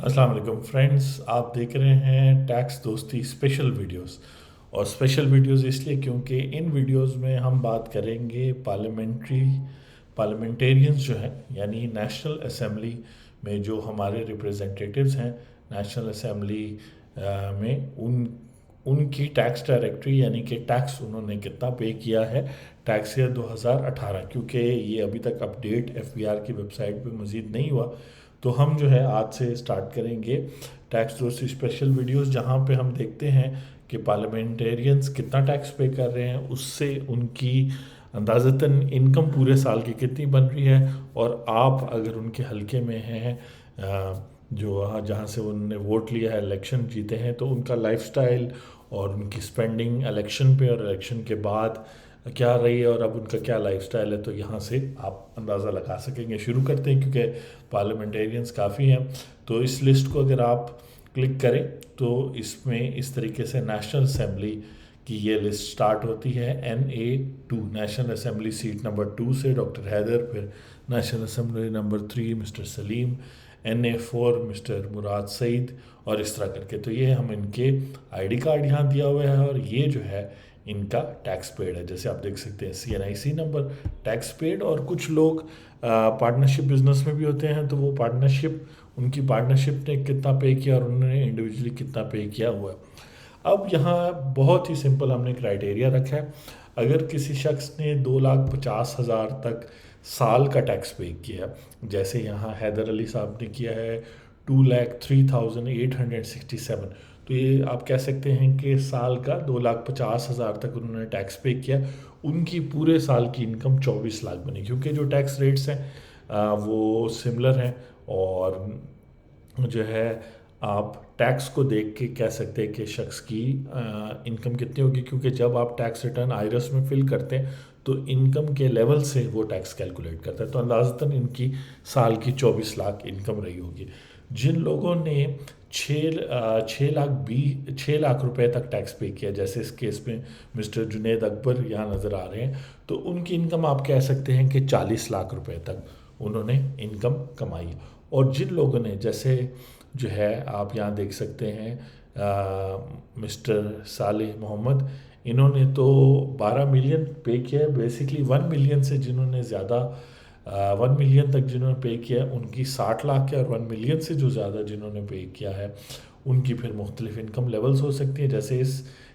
अस्सलाम वालेकुम फ्रेंड्स, आप देख रहे हैं टैक्स दोस्ती स्पेशल वीडियोस। और स्पेशल वीडियोस इसलिए क्योंकि इन वीडियोस में हम बात करेंगे पार्लियामेंटेरियंस जो हैं, यानी नेशनल असेंबली में जो हमारे रिप्रेजेंटेटिव्स हैं नेशनल असेंबली में उनकी टैक्स डायरेक्टरी, यानी कि टैक्स उन्होंने कितना पे किया है टैक्स ईयर 2018, क्योंकि ये अभी तक अपडेट एफबीआर की वेबसाइट पे मज़ीद नहीं हुआ। तो हम जो है आज से स्टार्ट करेंगे टैक्स दोस्ती स्पेशल वीडियोस, जहाँ पे हम देखते हैं कि पार्लियामेंटेरियंस कितना टैक्स पे कर रहे हैं, उससे उनकी अंदाज़तन इनकम पूरे साल की कितनी बन रही है। और आप अगर उनके हलके में हैं, जो जहाँ से उन्होंने वोट लिया है, इलेक्शन जीते हैं, तो उनका लाइफस्टाइल और उनकी स्पेंडिंग इलेक्शन पे और इलेक्शन के बाद क्या रही है और अब उनका क्या लाइफस्टाइल है, तो यहाँ से आप अंदाज़ा लगा सकेंगे। शुरू करते हैं क्योंकि पार्लियामेंटेरियंस काफ़ी हैं। तो इस लिस्ट को अगर आप क्लिक करें तो इसमें इस तरीके से नेशनल असेंबली की ये लिस्ट स्टार्ट होती है। NA2 national assembly seat number 2 से डॉक्टर हैदर, फिर national assembly number 3 mister Salim, NA4 mister Murad Saeed, और इस तरह करके। तो ये हम इनके आईडी कार्ड यहाँ दिया हुआ है और ये जो है इनका टैक्स पेड है। जैसे आप देख सकते हैं CNIC नंबर, टैक्स पेड। और कुछ लोग पार्टनरशिप बिजनेस में भी होते हैं, तो वो उनकी पार्टनरशिप ने कितना पे किया और उन्होंने इंडिविजुअली कितना पे किया हुआ है। अब यहाँ बहुत ही सिंपल हमने क्राइटेरिया रखा है। अगर किसी शख्स ने 2,50,000 तक साल का टैक्स पे किया, जैसे यहाँ हैदर अली साहब ने किया है 2,03,867, तो ये आप कह सकते हैं कि साल का 2,50,000 तक उन्होंने टैक्स पे किया। उनकी पूरे साल की इनकम 24 लाख बनी, क्योंकि जो टैक्स रेट्स हैं वो सिमिलर हैं। और जो है आप टैक्स को देख के कह सकते हैं कि शख्स की इनकम कितनी होगी, क्योंकि जब आप टैक्स रिटर्न आयरस में फिल करते हैं तो इनकम के लेवल से वो टैक्स कैलकुलेट करता है। तो अंदाज़तन इनकी साल की 24 लाख इनकम रही होगी। जिन लोगों ने 6 लाख रुपए तक टैक्स पे किया, जैसे इस केस में मिस्टर जुनेद अकबर यहाँ नज़र आ रहे हैं, तो उनकी इनकम आप कह सकते हैं कि 40 लाख रुपए तक उन्होंने इनकम कमाई है। और जिन लोगों ने, जैसे जो है आप यहाँ देख सकते हैं मिस्टर साले मोहम्मद, इन्होंने तो 12 मिलियन पे किया है। बेसिकली 1 मिलियन से जिन्होंने ज़्यादा 1 मिलियन तक जिन्होंने पे किया है उनकी 60 लाख है, और 1 मिलियन से जो ज़्यादा जिन्होंने पे किया है उनकी फिर मुख्तलिफ इनकम लेवल्स हो सकती हैं। जैसे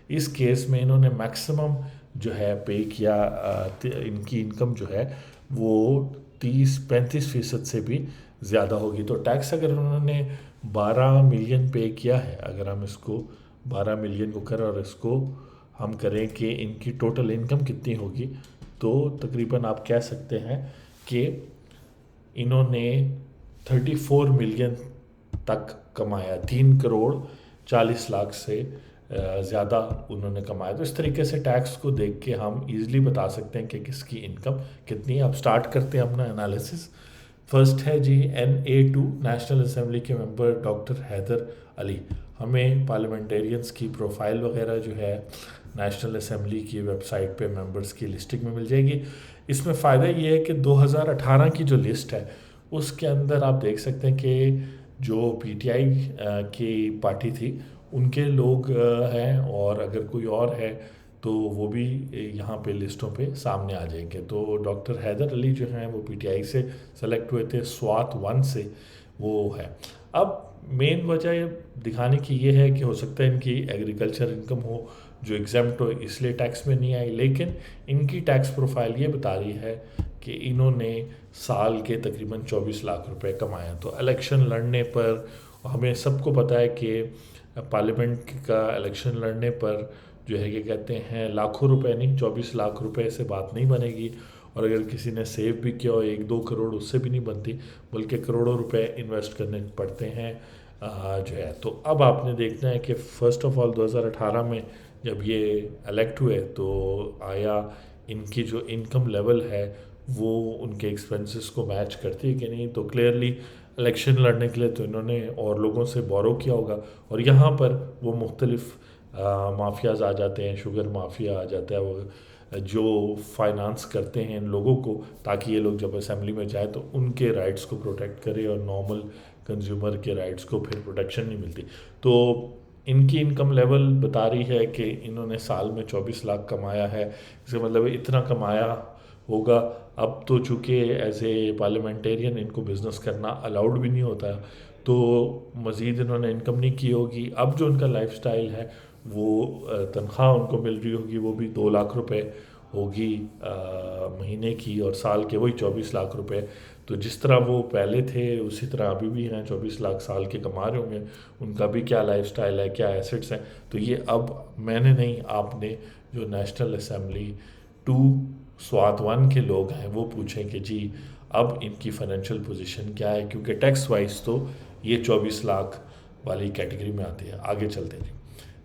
इस केस में इन्होंने मैक्सिमम जो है पे किया, इनकी इनकम जो है वो 30-35% से भी ज़्यादा होगी। तो टैक्स अगर उन्होंने 12 मिलियन पे किया है, अगर हम इसको 12 मिलियन को करें और इसको हम करें कि इनकी टोटल इनकम कितनी होगी, तो तकरीबन आप कह सकते हैं कि इन्होंने 34 मिलियन तक कमाया, 3 करोड़ 40 लाख से ज़्यादा उन्होंने कमाया। तो इस तरीके से टैक्स को देख के हम इजीली बता सकते हैं कि किसकी इनकम कितनी है। अब स्टार्ट करते हैं अपना एनालिसिस। फर्स्ट है जी NA2 नेशनल असेंबली के मेंबर डॉक्टर हैदर अली। हमें पार्लियामेंटेरियंस की प्रोफाइल वगैरह जो है नेशनल असेंबली की वेबसाइट पे मेंबर्स की लिस्टिंग में मिल जाएगी। इसमें फ़ायदा ये है कि 2018 की जो लिस्ट है उसके अंदर आप देख सकते हैं कि जो PTI की पार्टी थी उनके लोग हैं, और अगर कोई और है तो वो भी यहाँ पे लिस्टों पे सामने आ जाएंगे। तो डॉक्टर हैदर अली जो हैं वो PTI से सेलेक्ट हुए थे, स्वात 1 से वो है। अब मेन वजह दिखाने की ये है कि हो सकता है इनकी एग्रीकल्चर इनकम हो जो एग्जाम्प्ट हो, इसलिए टैक्स में नहीं आई। लेकिन इनकी टैक्स प्रोफाइल ये बता रही है कि इन्होंने साल के तकरीबन 24 लाख रुपए कमाया। तो इलेक्शन लड़ने पर, हमें सबको पता है कि पार्लियामेंट का इलेक्शन लड़ने पर जो है, क्या कहते हैं, लाखों रुपए नहीं, 24 लाख रुपए से बात नहीं बनेगी। और अगर किसी ने सेव भी किया हो 1-2 करोड़, उससे भी नहीं बनती, बल्कि करोड़ों रुपए इन्वेस्ट करने पड़ते हैं जो है। तो अब आपने देखना है कि फ़र्स्ट ऑफ ऑल 2018 में जब ये इलेक्ट हुए तो आया इनकी जो इनकम लेवल है वो उनके एक्सपेंसेस को मैच करती है कि नहीं। तो क्लियरली इलेक्शन लड़ने के लिए तो इन्होंने और लोगों से बोरो किया होगा, और यहाँ पर वो मुख्तलिफ माफियाज आ जाते हैं, शुगर माफिया आ जाता है, वो जो फाइनेंस करते हैं इन लोगों को, ताकि ये लोग जब असेंबली में जाए तो उनके राइट्स को प्रोटेक्ट करे और नॉर्मल कंज्यूमर के राइट्स को फिर प्रोटेक्शन नहीं मिलती। तो इनकी इनकम लेवल बता रही है कि इन्होंने साल में 24 लाख कमाया है, इसका मतलब इतना कमाया होगा। अब तो चूँकि एज ए पार्लियामेंटेरियन इनको बिज़नेस करना अलाउड भी नहीं होता, तो मज़ीद इन्होंने इनकम नहीं की होगी। अब जो उनका लाइफस्टाइल है वो तनख्वाह उनको मिल रही होगी, वो भी 2 लाख रुपए होगी महीने की, और साल के वही 24 लाख रुपए। तो जिस तरह वो पहले थे उसी तरह अभी भी हैं, 24 लाख साल के कमा रहे होंगे। उनका भी क्या लाइफस्टाइल है, क्या एसेट्स हैं, तो ये अब मैंने नहीं, आपने जो नेशनल असम्बली 2 स्वात 1 के लोग हैं वो पूछें कि जी अब इनकी फाइनेंशियल पोजीशन क्या है, क्योंकि टैक्स वाइज तो ये 24 लाख वाली कैटेगरी में आती है। आगे चलते हैं जी।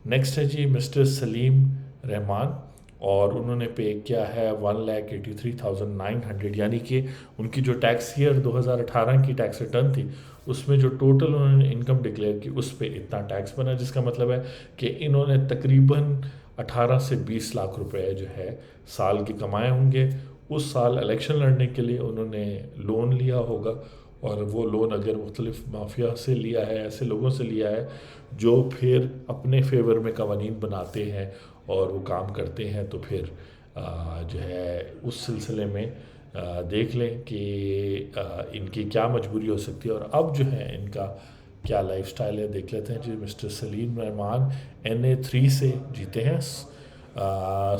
नेक्स्ट है जी मिस्टर सलीम रहमान, और उन्होंने पे किया है 1,83,900, यानी कि उनकी जो टैक्स ईयर 2018 की टैक्स रिटर्न थी उसमें जो टोटल उन्होंने इनकम डिक्लेयर की उस पर इतना टैक्स बना, जिसका मतलब है कि इन्होंने तकरीबन 18 से 20 लाख रुपए जो है साल के कमाए होंगे। उस साल इलेक्शन लड़ने के लिए उन्होंने लोन लिया होगा, और वो लोन अगर मुख्तलिफ माफिया से लिया है, ऐसे लोगों से लिया है जो फिर अपने फेवर में कवानीन बनाते हैं और वो काम करते हैं, तो फिर जो है उस सिलसिले में देख लें कि इनकी क्या मजबूरी हो सकती है। और अब जो है इनका क्या लाइफस्टाइल है देख लेते हैं जी। मिस्टर सलीम रहमान NA3 से जीते हैं,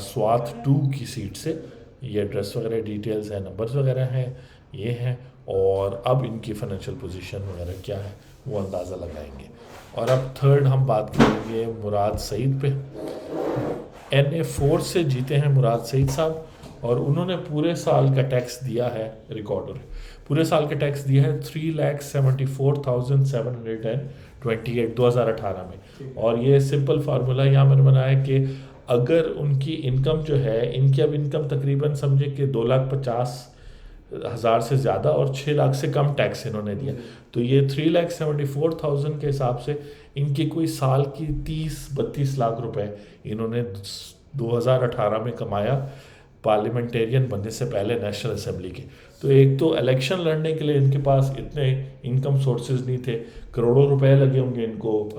स्वात 2 की सीट से। ये एड्रेस वगैरह डिटेल्स हैं, नंबर्स वगैरह हैं, ये हैं। और अब इनकी फाइनेंशियल पोजीशन वगैरह क्या है वो अंदाज़ा लगाएंगे। और अब थर्ड हम बात करेंगे मुराद सईद पे। NA4 से जीते हैं मुराद सईद साहब, और उन्होंने पूरे साल का टैक्स दिया है, रिकॉर्डर पूरे साल का टैक्स दिया है 3,74,728 2018 में। और ये सिंपल फार्मूला यहाँ मैंने बनाया कि अगर उनकी इनकम जो है, इनकी अब इनकम तकरीबन समझे कि 2,50,000 से ज़्यादा और 6 लाख से कम टैक्स इन्होंने दिया, तो ये 3,74,000 के हिसाब से इनकी कोई साल की 30-32 लाख रुपए इन्होंने 2018 में कमाया पार्लियामेंटेरियन बनने से पहले नेशनल असेंबली के। तो एक तो इलेक्शन लड़ने के लिए इनके पास इतने इनकम सोर्सेज नहीं थे, करोड़ों रुपए लगे होंगे इनको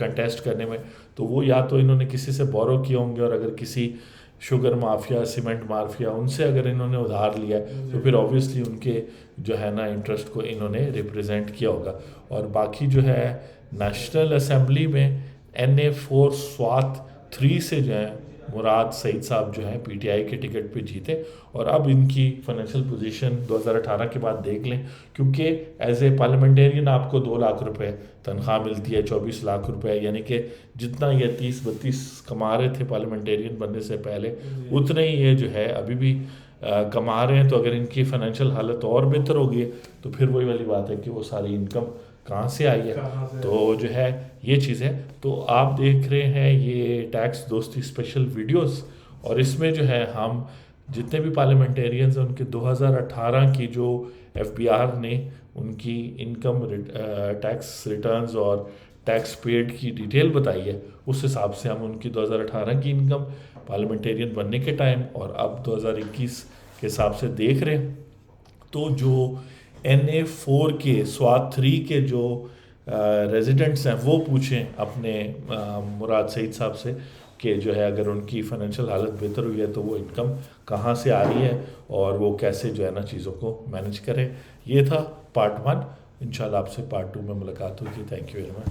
कंटेस्ट करने में, तो वो या तो इन्होंने किसी से बोरो किए होंगे, और अगर किसी शुगर माफिया, सीमेंट माफिया, उनसे अगर इन्होंने उधार लिया तो फिर ऑब्वियसली उनके जो है ना इंटरेस्ट को इन्होंने रिप्रेजेंट किया होगा। और बाकी जो है नेशनल असेंबली में NA4 स्वात 3 से जो है मुराद सईद साहब जो हैं PTI के टिकट पे जीते। और अब इनकी फाइनेंशियल पोजीशन 2018 के बाद देख लें, क्योंकि एज ए पार्लियामेंटेरियन आपको 2 लाख रुपए तनख्वाह मिलती है, 24 लाख रुपए, यानी कि जितना ये 30-32 कमा रहे थे पार्लियामेंटेरियन बनने से पहले उतने ही ये जो है अभी भी कमा रहे हैं। तो अगर इनकी फाइनेंशियल हालत और बेहतर होगी तो फिर वही वाली बात है कि वो सारी इनकम कहाँ से आई है, तो जो है ये चीज़ है। तो आप देख रहे हैं ये टैक्स दोस्ती स्पेशल वीडियोस, और इसमें जो है हम जितने भी पार्लियामेंटेरियंस हैं उनके 2018 की जो FBR ने उनकी इनकम टैक्स रिटर्न्स और टैक्स पेड की डिटेल बताई है, उस हिसाब से हम उनकी 2018 की इनकम पार्लियामेंटेरियन बनने के टाइम और अब 2021 के हिसाब से देख रहे हैं। तो जो NA4 के स्वात 3 के जो रेजिडेंट्स हैं वो पूछें अपने मुराद सईद साहब से कि जो है अगर उनकी फाइनेंशियल हालत बेहतर हुई है तो वो इनकम कहाँ से आ रही है और वो कैसे जो है ना चीज़ों को मैनेज करें। ये था पार्ट 1। इंशाल्लाह आपसे पार्ट 2 में मुलाकात होगी। Thank you very much.